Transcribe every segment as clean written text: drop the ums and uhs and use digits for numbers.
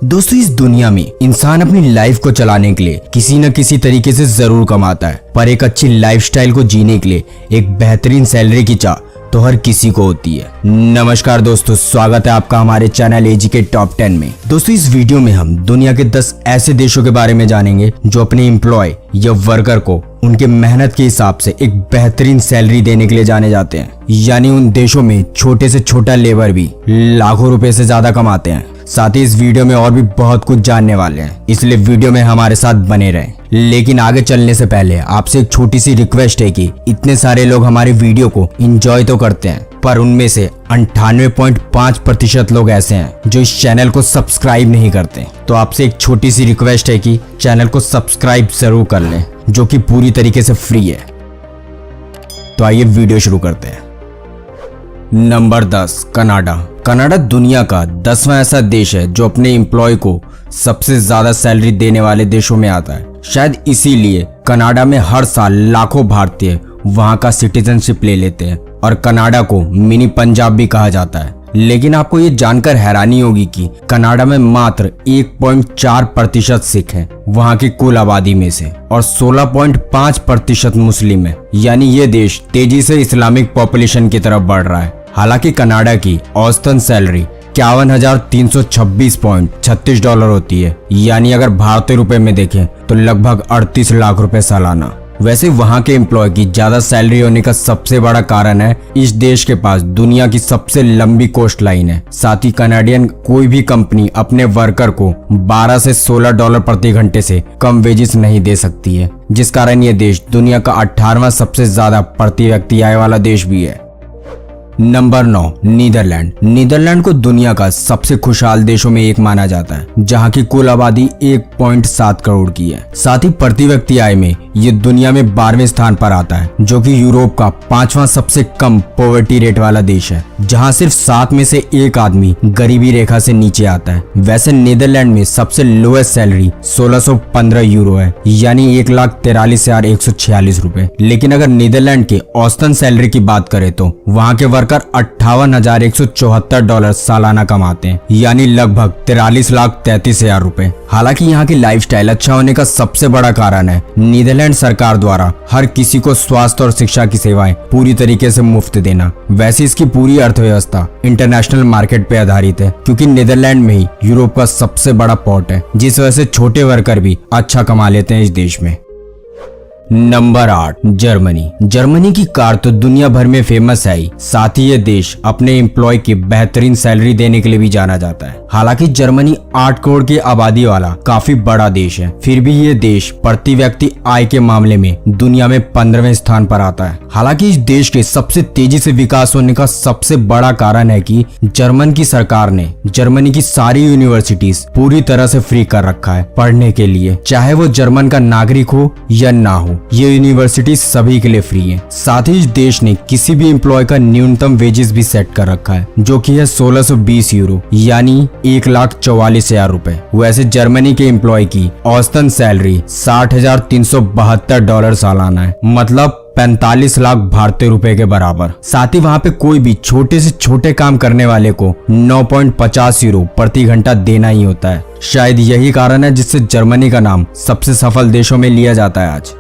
दोस्तों, इस दुनिया में इंसान अपनी लाइफ को चलाने के लिए किसी न किसी तरीके से जरूर कमाता है, पर एक अच्छी लाइफस्टाइल को जीने के लिए एक बेहतरीन सैलरी की चाह तो हर किसी को होती है। नमस्कार दोस्तों, स्वागत है आपका हमारे चैनल एजी के टॉप 10 में। दोस्तों, इस वीडियो में हम दुनिया के 10 ऐसे देशों के बारे में जानेंगे जो अपने एम्प्लॉय या वर्कर को उनके मेहनत के हिसाब से एक बेहतरीन सैलरी देने के लिए जाने जाते हैं। यानी उन देशों में छोटे से छोटा लेबर भी लाखों रुपए से ज्यादा कमाते हैं। साथ ही इस वीडियो में और भी बहुत कुछ जानने वाले हैं, इसलिए वीडियो में हमारे साथ बने रहें। लेकिन आगे चलने से पहले आपसे एक छोटी सी रिक्वेस्ट है कि इतने सारे लोग हमारे वीडियो को एंजॉय तो करते हैं, पर उनमें से 98.5% लोग ऐसे हैं जो इस चैनल को सब्सक्राइब नहीं करते। तो आपसे एक छोटी सी रिक्वेस्ट है कि चैनल को सब्सक्राइब जरूर कर लें, जो कि पूरी तरीके से फ्री है। तो आइए वीडियो शुरू करते हैं। Number 10, Canada. कनाडा दुनिया का 10वां ऐसा देश है जो अपने एम्प्लॉय को सबसे ज्यादा सैलरी देने वाले देशों में आता है। शायद इसीलिए कनाडा में हर साल लाखों भारतीय वहां का सिटीजनशिप ले लेते हैं और कनाडा को मिनी पंजाब भी कहा जाता है। लेकिन आपको ये जानकर हैरानी होगी कि कनाडा में मात्र 1.4% सिख हैं वहां की कुल आबादी में से, और 16.5% मुस्लिम है। यानी ये देश तेजी से इस्लामिक पॉपुलेशन की तरफ बढ़ रहा है। हालांकि कनाडा की औसतन सैलरी 51,326.36 डॉलर होती है, यानी अगर भारतीय रुपए में देखें तो लगभग 38 लाख रुपए सालाना। वैसे वहां के एम्प्लॉय की ज्यादा सैलरी होने का सबसे बड़ा कारण है इस देश के पास दुनिया की सबसे लंबी कोस्ट लाइन है। साथ ही कनाडियन कोई भी कंपनी अपने वर्कर को 12 से 16 डॉलर प्रति घंटे से कम वेजेस नहीं दे सकती है, जिस कारण ये देश दुनिया का 18वां सबसे ज्यादा प्रति व्यक्ति आय वाला देश भी है। Number 9, Netherlands. नीदरलैंड को दुनिया का सबसे खुशहाल देशों में एक माना जाता है, जहां की कुल आबादी 1.7 करोड़ की है। साथ ही प्रति व्यक्ति आय में ये दुनिया में 12वें स्थान पर आता है, जो कि यूरोप का 5वां सबसे कम पॉवर्टी रेट वाला देश है, जहां सिर्फ 7 में से 1 आदमी गरीबी रेखा से नीचे आता है। वैसे नीदरलैंड में सबसे लोएस्ट सैलरी 1615 यूरो है, यानी 1,43,146 रुपए। लेकिन अगर नीदरलैंड के औसतन सैलरी की बात करें तो वहां के वर्कर 58,174 डॉलर सालाना कमाते हैं, यानी लगभग 43,33,000 रुपए। हालांकि यहाँ की लाइफस्टाइल अच्छा होने का सबसे बड़ा कारण है नीदरलैंड सरकार द्वारा हर किसी को स्वास्थ्य और शिक्षा की सेवाएं पूरी तरीके से मुफ्त देना। वैसे इसकी पूरी अर्थव्यवस्था इंटरनेशनल मार्केट पे आधारित है, क्योंकि नीदरलैंड में ही यूरोप का सबसे बड़ा पोर्ट है, जिस वजह से छोटे वर्कर भी अच्छा कमा लेते हैं इस देश में। Number 8, Germany. जर्मनी की कार तो दुनिया भर में फेमस है ही, साथ ही ये देश अपने एम्प्लॉय की बेहतरीन सैलरी देने के लिए भी जाना जाता है। हालांकि जर्मनी 8 करोड़ की आबादी वाला काफी बड़ा देश है, फिर भी ये देश प्रति व्यक्ति आय के मामले में दुनिया में 15वें स्थान पर आता है। हालांकि इस देश के सबसे तेजी से विकास होने का सबसे बड़ा कारण है कि जर्मन की सरकार ने जर्मनी की सारी यूनिवर्सिटीज पूरी तरह से फ्री कर रखा है पढ़ने के लिए, चाहे वो जर्मन का नागरिक हो या ना हो। ये यूनिवर्सिटी सभी के लिए फ्री है। साथ ही इस देश ने किसी भी एम्प्लॉय का न्यूनतम वेजेस भी सेट कर रखा है, जो कि है 1620 यूरो, यानी 1,44,000 रुपए। वैसे जर्मनी के एम्प्लॉय की औसतन सैलरी 60,372 डॉलर सालाना है, मतलब 45 लाख भारतीय रुपए के बराबर। साथ ही वहाँ पे कोई भी छोटे से छोटे काम करने वाले को 9.50 यूरो प्रति घंटा देना ही होता है। शायद यही कारण है जिससे जर्मनी का नाम सबसे सफल देशों में लिया जाता है आज।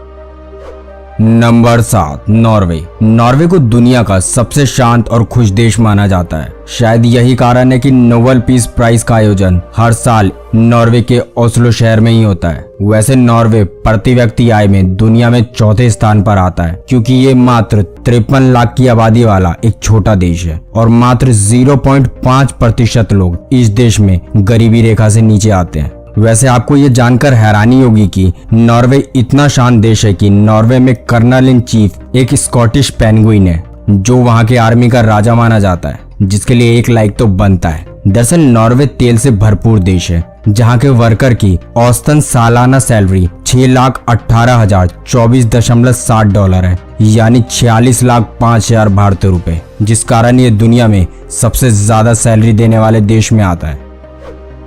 Number 7, Norway. नॉर्वे को दुनिया का सबसे शांत और खुश देश माना जाता है। शायद यही कारण है कि नोबेल पीस प्राइज का आयोजन हर साल नॉर्वे के ओस्लो शहर में ही होता है। वैसे नॉर्वे प्रति व्यक्ति आय में दुनिया में 4थे स्थान पर आता है, क्योंकि ये मात्र 53 लाख की आबादी वाला एक छोटा देश है, और मात्र 0.5% लोग इस देश में गरीबी रेखा से नीचे आते हैं। वैसे आपको ये जानकर हैरानी होगी कि नॉर्वे इतना शांत देश है कि नॉर्वे में कर्नल इन चीफ एक स्कॉटिश पेंगुइन है, जो वहां के आर्मी का राजा माना जाता है, जिसके लिए एक लाइक तो बनता है। दरअसल नॉर्वे तेल से भरपूर देश है, जहां के वर्कर की औसतन सालाना सैलरी 6,18,024.60 डॉलर है, यानी 46,05,000 भारतीय रुपए, जिस कारण ये दुनिया में सबसे ज्यादा सैलरी देने वाले देश में आता है।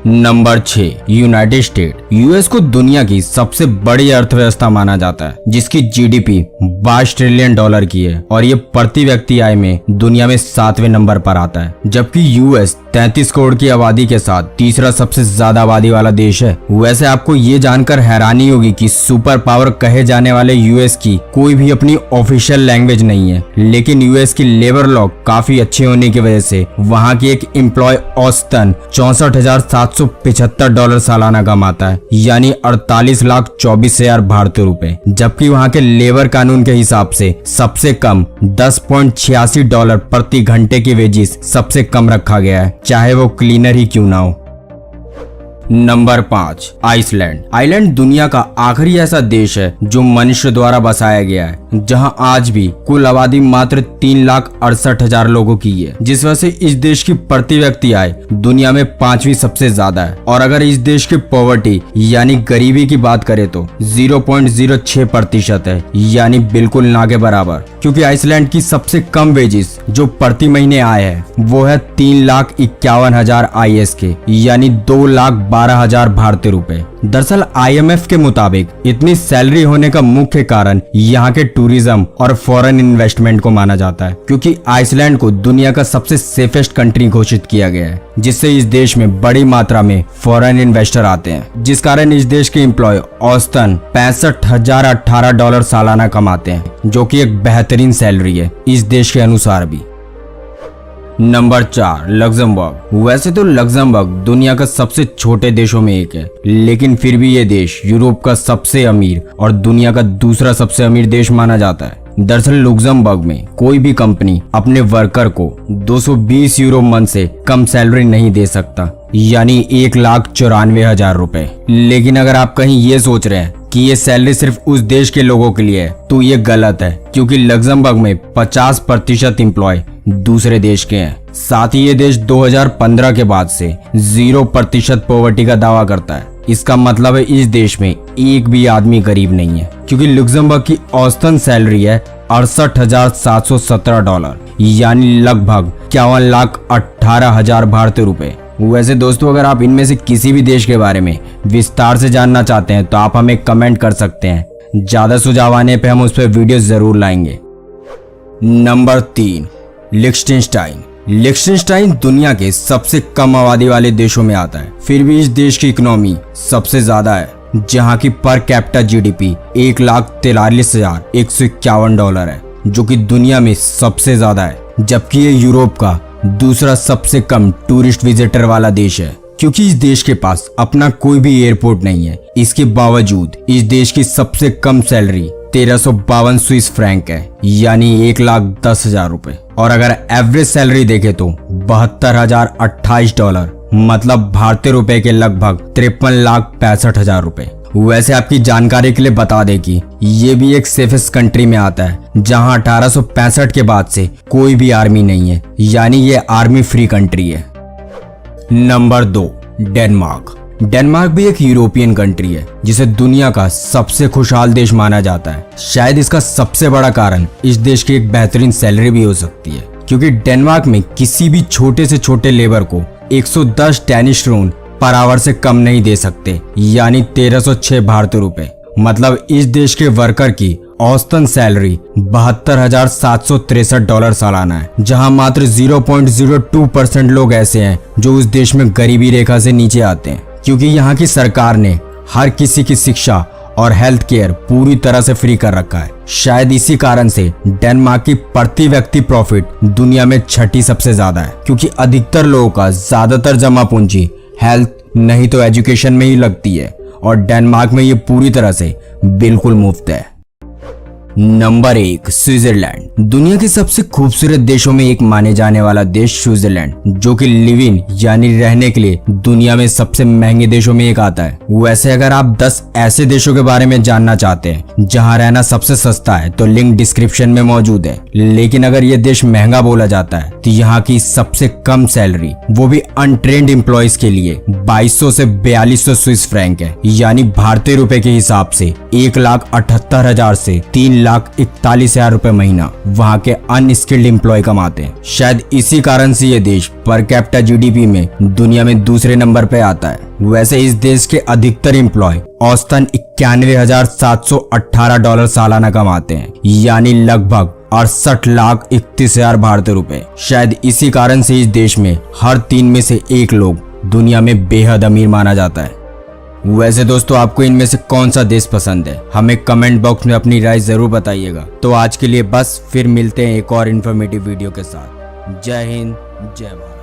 Number 6, United state. यूएस को दुनिया की सबसे बड़ी अर्थव्यवस्था माना जाता है, जिसकी जीडीपी 22 ट्रिलियन डॉलर की है, और ये प्रति व्यक्ति आय में दुनिया में 7वें नंबर पर आता है, जबकि यूएस 33 करोड़ की आबादी के साथ तीसरा सबसे ज्यादा आबादी वाला देश है। वैसे आपको ये जानकर हैरानी होगी कि सुपर पावर कहे जाने वाले यूएस की कोई भी अपनी ऑफिशियल लैंग्वेज नहीं है, लेकिन यूएस की लेबर लॉ काफी अच्छे होने की वजह से वहाँ की एक एम्प्लॉय औसतन $64,775 सालाना कमाता है, यानी 48,24,000 भारतीय रुपए। जबकि वहाँ के लेबर कानून के हिसाब से सबसे कम $10.86 प्रति घंटे की वेजिस सबसे कम रखा गया है, चाहे वो क्लीनर ही क्यों ना हो। Number 5, Iceland. आइसलैंड दुनिया का आखिरी ऐसा देश है जो मनुष्य द्वारा बसाया गया है, जहां आज भी कुल आबादी मात्र 3,68,000 लोगों की है, जिस वजह से इस देश की प्रति व्यक्ति आय दुनिया में 5वीं सबसे ज्यादा है। और अगर इस देश की पॉवर्टी यानी गरीबी की बात करें तो 0.06% है, यानी बिल्कुल ना के बराबर। क्योंकि आइसलैंड की सबसे कम वेजिस जो प्रति महीने आय है वो है 3,51,000 ISK, यानी 2,12,000 भारतीय रुपए। दरअसल IMF के मुताबिक इतनी सैलरी होने का मुख्य कारण यहाँ के टूरिज्म और फॉरेन इन्वेस्टमेंट को माना जाता है, क्योंकि आइसलैंड को दुनिया का सबसे सेफेस्ट कंट्री घोषित किया गया है, जिससे इस देश में बड़ी मात्रा में फॉरेन इन्वेस्टर आते हैं, जिस कारण इस देश के एम्प्लॉय औसतन $65,018 सालाना कमाते हैं, जो कि एक बेहतरीन सैलरी है इस देश के अनुसार भी। Number 4, Luxembourg. वैसे तो लग्जमबर्ग दुनिया का सबसे छोटे देशों में एक है, लेकिन फिर भी ये देश यूरोप का सबसे अमीर और दुनिया का दूसरा सबसे अमीर देश माना जाता है। दरअसल लग्जमबर्ग में कोई भी कंपनी अपने वर्कर को 220 यूरो मंथ से कम सैलरी नहीं दे सकता, यानी 1,94,000 रुपए। लेकिन अगर आप कहीं ये सोच रहे हैं कि ये सैलरी सिर्फ उस देश के लोगों के लिए है, तो ये गलत है, क्योंकि लग्जमबर्ग में 50% एम्प्लॉय दूसरे देश के हैं। साथ ही ये देश 2015 के बाद से 0% पॉवर्टी का दावा करता है। इसका मतलब है इस देश में एक भी आदमी गरीब नहीं है, क्योंकि लग्जमबर्ग की औसतन सैलरी है $68,717, यानी लगभग 51,18,000 भारतीय रुपए। वैसे दोस्तों, अगर आप इनमें से किसी भी देश के बारे में विस्तार से जानना चाहते हैं तो आप हमें कमेंट कर सकते हैं। ज्यादा सुझाव आने पे हम उस पर वीडियो जरूर लाएंगे। नंबर 3, लिechtenstein। लिechtenstein दुनिया के सबसे कम आबादी वाले देशों में आता है, फिर भी इस देश की इकोनॉमी सबसे ज्यादा है, जहां की पर कैपिटा GDP $1,43,151 है, जो कि दुनिया में सबसे ज्यादा है। जबकि ये यूरोप का दूसरा सबसे कम टूरिस्ट विजिटर वाला देश है, क्योंकि इस देश के पास अपना कोई भी एयरपोर्ट नहीं है। इसके बावजूद इस देश की सबसे कम सैलरी 1352 स्विस फ्रैंक है, यानी 1,10,000 रुपए। और अगर एवरेज सैलरी देखे तो $72,028, मतलब भारतीय रुपए के लगभग 53,65,000 रुपए। वैसे आपकी जानकारी के लिए बता दें कि ये भी एक सेफेस्ट कंट्री में आता है, जहां 1865 के बाद से कोई भी आर्मी नहीं है, यानी ये आर्मी फ्री कंट्री है। Number 2, Denmark. डेनमार्क भी एक यूरोपियन कंट्री है, जिसे दुनिया का सबसे खुशहाल देश माना जाता है। शायद इसका सबसे बड़ा कारण इस देश की एक बेहतरीन सैलरी भी हो सकती है, क्योंकि डेनमार्क में किसी भी छोटे से छोटे लेबर को 110 डेनिश क्रोन पर आवर से कम नहीं दे सकते, यानी 1306 भारतीय रुपए। मतलब इस देश के वर्कर की औसतन सैलरी $72,763 सालाना है, जहां मात्र 0.02% लोग ऐसे हैं जो उस देश में गरीबी रेखा से नीचे आते हैं, क्योंकि यहाँ की सरकार ने हर किसी की शिक्षा और हेल्थ केयर पूरी तरह से फ्री कर रखा है। शायद इसी कारण से डेनमार्क की प्रति व्यक्ति प्रॉफिट दुनिया में 6ठी सबसे ज्यादा है, क्योंकि अधिकतर लोगों का ज्यादातर जमा पूंजी हेल्थ नहीं तो एजुकेशन में ही लगती है, और डेनमार्क में ये पूरी तरह से बिल्कुल मुफ्त है। Number 1, Switzerland. दुनिया के सबसे खूबसूरत देशों में एक माने जाने वाला देश स्विट्जरलैंड, जो कि लिव इन यानी रहने के लिए दुनिया में सबसे महंगे देशों में एक आता है। वैसे अगर आप 10 ऐसे देशों के बारे में जानना चाहते हैं जहां रहना सबसे सस्ता है, तो लिंक डिस्क्रिप्शन में मौजूद है। लेकिन अगर ये देश महंगा बोला जाता है तो यहाँ की सबसे कम सैलरी, वो भी अनट्रेंड एम्प्लॉयज के लिए 2200 से 4200 स्विस फ्रैंक है, यानी भारतीय रुपए के हिसाब से 1,78,000 से 3,41,000 रुपए महीना वहाँ के अनस्किल्ड एम्प्लॉय कमाते हैं। शायद इसी कारण से ये देश पर कैपिटा GDP में दुनिया में दूसरे नंबर पे आता है। वैसे इस देश के अधिकतर एम्प्लॉय औसतन $91,718 सालाना कमाते हैं, यानी लगभग 68,31,000 भारतीय रुपए। शायद इसी कारण से इस देश में हर 3 में से 1 लोग दुनिया में बेहद अमीर माना जाता है। वैसे दोस्तों, आपको इनमें से कौन सा देश पसंद है? हमें कमेंट बॉक्स में अपनी राय जरूर बताइएगा। तो आज के लिए बस, फिर मिलते हैं एक और इन्फॉर्मेटिव वीडियो के साथ। जय हिंद, जय भारत।